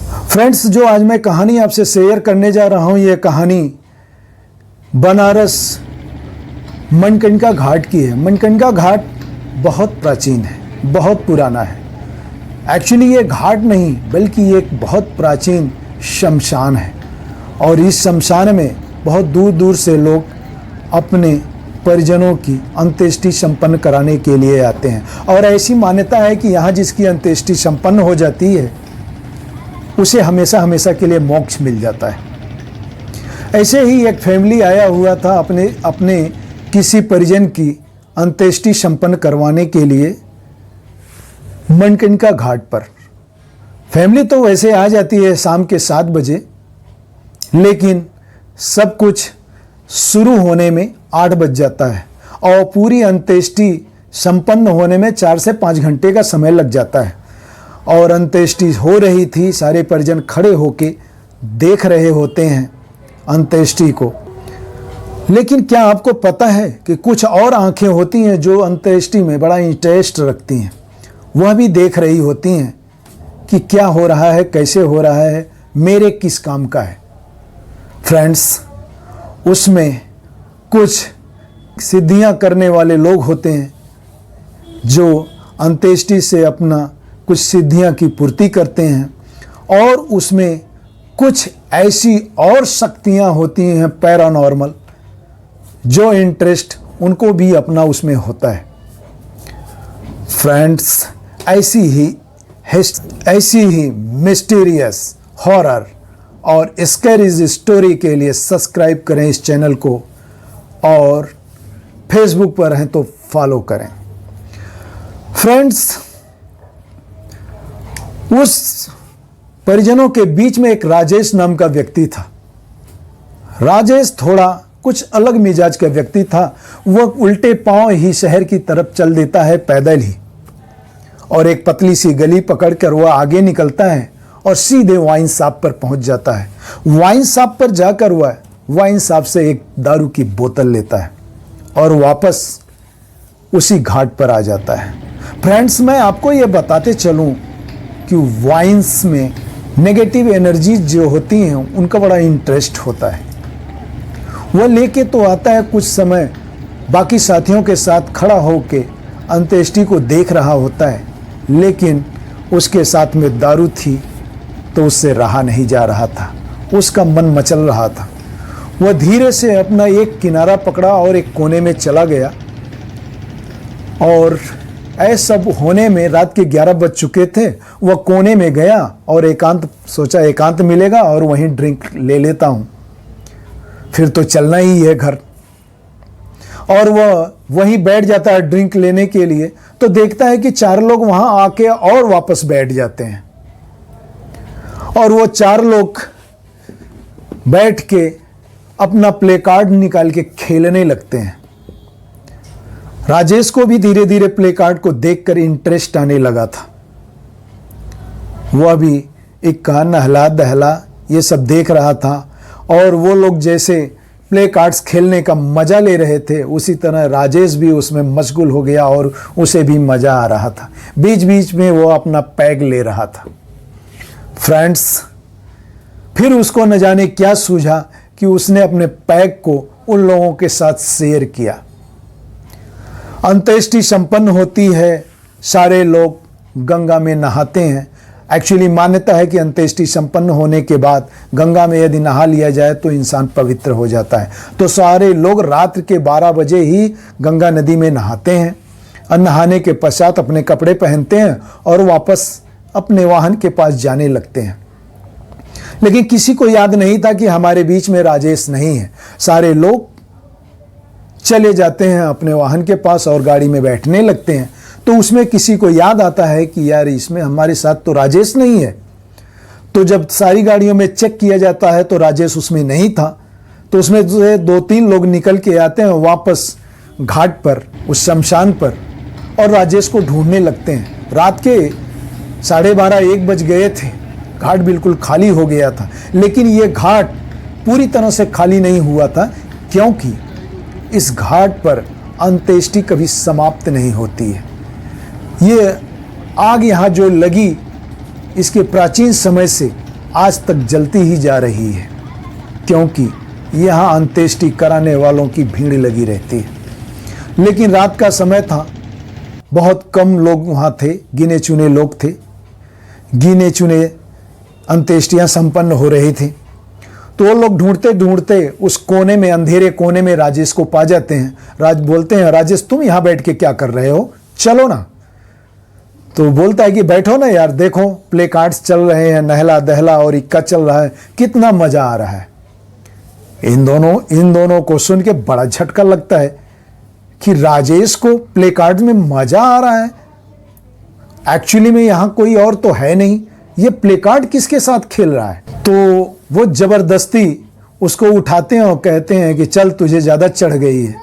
Friends, जो आज मैं कहानी आपसे शेयर करने जा रहा हूँ, ये कहानी बनारस मणिकर्णिका घाट की है। मणिकर्णिका घाट बहुत प्राचीन है, बहुत पुराना है। एक्चुअली ये घाट नहीं बल्कि ये एक बहुत प्राचीन शमशान है और इस शमशान में बहुत दूर दूर से लोग अपने परिजनों की अंत्येष्टि संपन्न कराने के लिए आते हैं। और ऐसी मान्यता है कि यहाँ जिसकी अंत्येष्टि संपन्न हो जाती है उसे हमेशा हमेशा के लिए मोक्ष मिल जाता है। ऐसे ही एक फैमिली आया हुआ था अपने किसी परिजन की अंत्येष्टि संपन्न करवाने के लिए मणिकर्णिका घाट पर। फैमिली तो वैसे आ जाती है शाम के 7 बजे, लेकिन सब कुछ शुरू होने में 8 बज जाता है और पूरी अंत्येष्टि संपन्न होने में 4 से 5 घंटे का समय लग जाता है। और अंत्येष्टि हो रही थी, सारे परिजन खड़े होके देख रहे होते हैं अंत्येष्टि को। लेकिन क्या आपको पता है कि कुछ और आंखें होती हैं जो अंत्येष्टि में बड़ा इंटरेस्ट रखती हैं, वह भी देख रही होती हैं कि क्या हो रहा है, कैसे हो रहा है, मेरे किस काम का है। फ्रेंड्स, उसमें कुछ सिद्धियां करने वाले लोग होते हैं जो अंत्येष्टि से अपना कुछ सिद्धियां की पूर्ति करते हैं और उसमें कुछ ऐसी और शक्तियां होती हैं पैरानॉर्मल, जो इंटरेस्ट उनको भी अपना उसमें होता है। फ्रेंड्स, ऐसी ही मिस्टीरियस, हॉरर और स्कैरी स्टोरी के लिए सब्सक्राइब करें इस चैनल को और फेसबुक पर हैं तो फॉलो करें। फ्रेंड्स, उस परिजनों के बीच में एक राजेश नाम का व्यक्ति था। राजेश थोड़ा कुछ अलग मिजाज का व्यक्ति था। वह उल्टे पांव ही शहर की तरफ चल देता है पैदल ही, और एक पतली सी गली पकड़कर वह आगे निकलता है और सीधे वाइन शॉप पर पहुंच जाता है। वाइन शॉप पर जाकर वह वाइन शॉप से एक दारू की बोतल लेता है और वापस उसी घाट पर आ जाता है। फ्रेंड्स, मैं आपको यह बताते चलूं कि वाइन्स में नेगेटिव एनर्जीज जो होती हैं उनका बड़ा इंटरेस्ट होता है। वह लेके तो आता है, कुछ समय बाकी साथियों के साथ खड़ा होके अंत्येष्टि को देख रहा होता है, लेकिन उसके साथ में दारू थी तो उससे रहा नहीं जा रहा था, उसका मन मचल रहा था। वह धीरे से अपना एक किनारा पकड़ा और एक कोने में चला गया और ऐसा सब होने में रात के 11 बज चुके थे। वह कोने में गया और सोचा एकांत मिलेगा और वहीं ड्रिंक ले लेता हूँ, फिर तो चलना ही है घर। और वह वहीं बैठ जाता है ड्रिंक लेने के लिए, तो देखता है कि 4 लोग वहां आके और वापस बैठ जाते हैं और वो 4 लोग बैठ के अपना प्ले कार्ड निकाल के खेलने लगते हैं। राजेश को भी धीरे धीरे प्ले कार्ड को देखकर इंटरेस्ट आने लगा था। वह भी इक्का नहला दहला ये सब देख रहा था और वो लोग जैसे प्ले कार्ड्स खेलने का मजा ले रहे थे, उसी तरह राजेश भी उसमें मशगूल हो गया और उसे भी मजा आ रहा था। बीच बीच में वो अपना पैग ले रहा था। फ्रेंड्स, फिर उसको न जाने क्या सूझा कि उसने अपने पैग को उन लोगों के साथ शेयर किया। अंत्येष्टि संपन्न होती है, सारे लोग गंगा में नहाते हैं। एक्चुअली मान्यता है कि अंत्येष्टि संपन्न होने के बाद गंगा में यदि नहा लिया जाए तो इंसान पवित्र हो जाता है। तो सारे लोग रात्र के 12 बजे ही गंगा नदी में नहाते हैं और नहाने के पश्चात अपने कपड़े पहनते हैं और वापस अपने वाहन के पास जाने लगते हैं। लेकिन किसी को याद नहीं था कि हमारे बीच में राजेश नहीं है। सारे लोग चले जाते हैं अपने वाहन के पास और गाड़ी में बैठने लगते हैं। तो उसमें किसी को याद आता है कि यार, इसमें हमारे साथ तो राजेश नहीं है। तो जब सारी गाड़ियों में चेक किया जाता है तो राजेश उसमें नहीं था। तो उसमें से 2-3 लोग निकल के आते हैं वापस घाट पर, उस शमशान पर, और राजेश को ढूंढने लगते हैं। रात के 12:30-1 बज गए थे, घाट बिल्कुल खाली हो गया था। लेकिन ये घाट पूरी तरह से खाली नहीं हुआ था, क्योंकि इस घाट पर अंत्येष्टि कभी समाप्त नहीं होती है। ये आग यहाँ जो लगी, इसके प्राचीन समय से आज तक जलती ही जा रही है, क्योंकि यहाँ अंत्येष्टि कराने वालों की भीड़ लगी रहती है। लेकिन रात का समय था, बहुत कम लोग वहाँ थे, गिने चुने लोग थे, गिने चुने अंत्येष्टियाँ संपन्न हो रही थी। तो वो लोग ढूंढते ढूंढते उस कोने में, अंधेरे कोने में राजेश को पा जाते हैं। राज बोलते हैं, राजेश तुम यहाँ बैठ के क्या कर रहे हो, चलो ना। तो बोलता है कि बैठो ना यार, देखो प्ले कार्ड्स चल रहे हैं, नहला दहला और इक्का चल रहा है, कितना मजा आ रहा है। इन दोनों को सुन के बड़ा झटका लगता है कि राजेश को प्ले कार्ड में मजा आ रहा है। एक्चुअली में यहाँ कोई और तो है नहीं, ये प्ले कार्ड किसके साथ खेल रहा है। तो वो जबरदस्ती उसको उठाते हैं और कहते हैं कि चल तुझे ज़्यादा चढ़ गई है।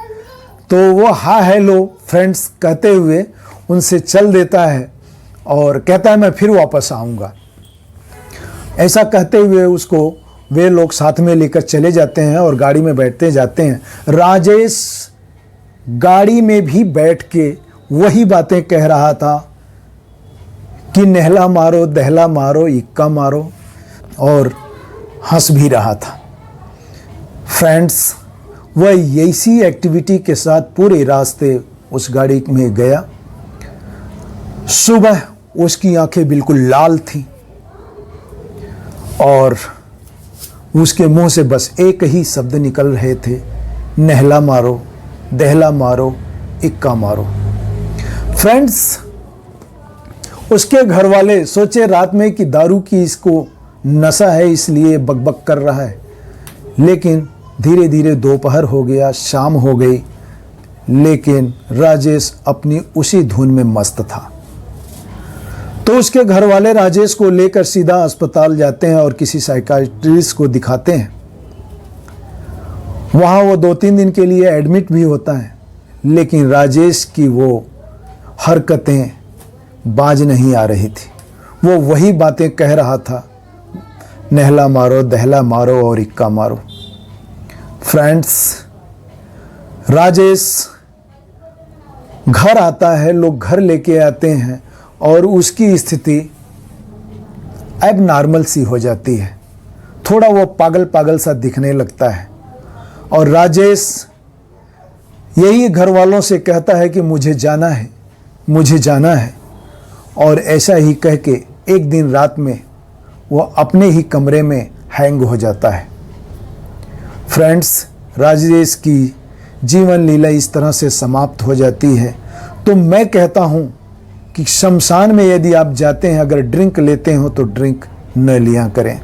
तो वो हाँ हेलो फ्रेंड्स कहते हुए उनसे चल देता है और कहता है मैं फिर वापस आऊँगा। ऐसा कहते हुए उसको वे लोग साथ में लेकर चले जाते हैं और गाड़ी में बैठते जाते हैं। राजेश गाड़ी में भी बैठ के वही बातें कह रहा था कि नहला मारो दहला मारो इक्का मारो, और हंस भी रहा था। फ्रेंड्स, वह ऐसी एक्टिविटी के साथ पूरे रास्ते उस गाड़ी में गया। सुबह उसकी आंखें बिल्कुल लाल थीं और उसके मुंह से बस एक ही शब्द निकल रहे थे, नहला मारो दहला मारो इक्का मारो। फ्रेंड्स, उसके घर वाले सोचे रात में कि दारू की इसको नशा है इसलिए बकबक कर रहा है, लेकिन धीरे धीरे दोपहर हो गया, शाम हो गई, लेकिन राजेश अपनी उसी धुन में मस्त था। तो उसके घर वाले राजेश को लेकर सीधा अस्पताल जाते हैं और किसी साइकियाट्रिस्ट को दिखाते हैं। वहाँ वो 2-3 दिन के लिए एडमिट भी होता है, लेकिन राजेश की वो हरकतें बाज नहीं आ रही थी। वो वही बातें कह रहा था, नहला मारो दहला मारो और इक्का मारो। फ्रेंड्स, राजेश घर आता है, लोग घर लेके आते हैं और उसकी स्थिति अब नॉर्मल सी हो जाती है। थोड़ा वो पागल पागल सा दिखने लगता है और राजेश यही घर वालों से कहता है कि मुझे जाना है, मुझे जाना है। और ऐसा ही कह के एक दिन रात में वो अपने ही कमरे में हैंग हो जाता है। फ्रेंड्स, राजेश की जीवन लीला इस तरह से समाप्त हो जाती है। तो मैं कहता हूँ कि शमशान में यदि आप जाते हैं, अगर ड्रिंक लेते हो तो ड्रिंक न लिया करें।